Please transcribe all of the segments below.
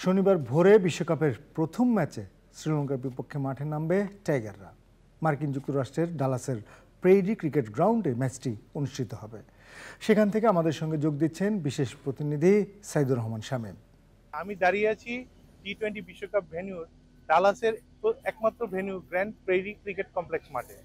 শনিবার ভোরে বিশ্বকাপের প্রথম ম্যাচে শ্রীলঙ্কার বিপক্ষে মাঠে নামবে টাইগাররা। মার্কিন যুক্তরাষ্ট্রের ডালাসের প্রেইরি ক্রিকেট গ্রাউন্ডে ম্যাচটি অনুষ্ঠিত হবে। সেখান থেকে আমাদের সঙ্গে যোগ দিচ্ছেন বিশেষ প্রতিনিধি সাইদুর রহমান শামীম। আমি দাঁড়িয়ে আছি টি-20 বিশ্বকাপ ভেন্যুর ডালাসের একমাত্র venue grand prairie cricket complex মাঠে।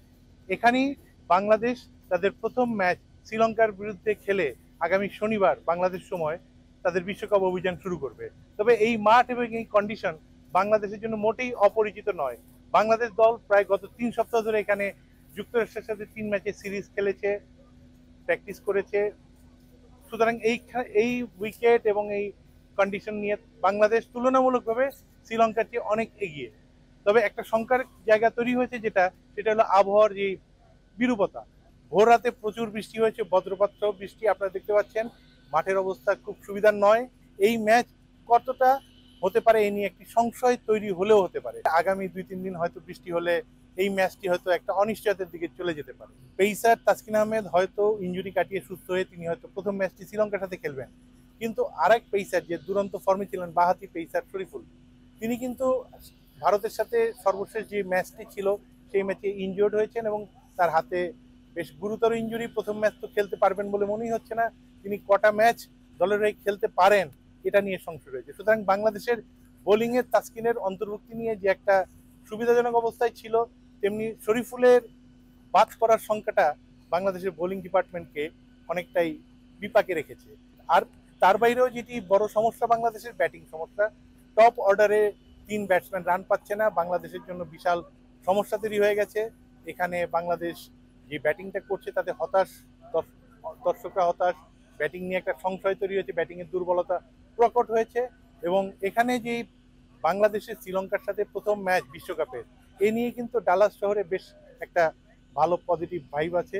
এখানেই বাংলাদেশ তাদের প্রথম ম্যাচ শ্রীলঙ্কার বিরুদ্ধে খেলে আগামী শনিবার বাংলাদেশ সময় তাদের বিশ্বকাপ অভিযান শুরু করবে। তবে এই মাঠ এবং এই কন্ডিশন বাংলাদেশের জন্য মোটেই অপরিচিত নয়। বাংলাদেশ দল প্রায় গত 3 সপ্তাহ ধরে এখানে যুক্তরাষ্ট্রের সাথে 3 ম্যাচের সিরিজ খেলেছে, প্র্যাকটিস করেছে। সুতরাং এই উইকেট এবং এই কন্ডিশন নিয়ে বাংলাদেশ তুলনামূলকভাবে শ্রীলঙ্কার চেয়ে অনেক এগিয়ে। তবে একটা শঙ্কার জায়গা তৈরি হয়েছে, সেটা হলো আবহাওয়ার যে বিরূপতা। ভোর রাতে প্রচুর বৃষ্টি হয়েছে, বজ্রপাত বৃষ্টি আপনারা দেখতে পাচ্ছেন। মাঠের অবস্থা খুব সুবিধার নয়। এই ম্যাচ কতটা হতে পারে এই নিয়ে একটি সংশয় তৈরি হলেও হতে পারে। আগামী 2-3 দিন হয়তো বৃষ্টি হলে এই ম্যাচটি হয়তো একটা অনিশ্চয়তার দিকে চলে যেতে পারে। পেসার তাসকিন আহমেদ হয়তো ইনজুরি কাটিয়ে সুস্থ হয়ে তিনি হয়তো প্রথম ম্যাচটি শ্রীলঙ্কার সাথে খেলবেন। কিন্তু আরেক পেসার যে দুরন্ত ফর্মে ছিলেন, বাঁহাতি পেসার শরীফুল, তিনি কিন্তু ভারতের সাথে সর্বশেষ যে ম্যাচটি ছিল সেই ম্যাচে ইনজিওর্ড হয়েছেন এবং তার হাতে বেশ গুরুতর ইনজুরি। প্রথম ম্যাচ তো খেলতে পারবেন বলে মনেই হচ্ছে না। তিনি কটা ম্যাচ দলের হয়ে খেলতে পারেন এটা নিয়ে সংশয় রয়েছে। সুতরাং বাংলাদেশের বোলিংয়ে তাসকিনের অন্তর্ভুক্তি নিয়ে যে একটা সুবিধাজনক অবস্থায় ছিল, তেমনি শরীফুলের বাদ পড়ার সংখ্যাটা বাংলাদেশের বোলিং ডিপার্টমেন্টকে অনেকটাই বিপাকে রেখেছে। আর তার বাইরেও যেটি বড় সমস্যা, বাংলাদেশের ব্যাটিং সমস্যা। টপ অর্ডারে 3 ব্যাটসম্যান রান পাচ্ছে না, বাংলাদেশের জন্য বিশাল সমস্যা তৈরি হয়ে গেছে। এখানে বাংলাদেশ যে ব্যাটিংটা করছে তাতে হতাশ, দর্শকরা হতাশ। ব্যাটিং নিয়ে একটা সংশয় তৈরি হয়েছে, ব্যাটিংয়ের দুর্বলতা প্রকট হয়েছে। এবং এখানে যে বাংলাদেশের শ্রীলঙ্কার সাথে প্রথম ম্যাচ বিশ্বকাপের, এ নিয়ে কিন্তু ডালাস শহরে বেশ একটা ভালো পজিটিভ ভাইব আছে।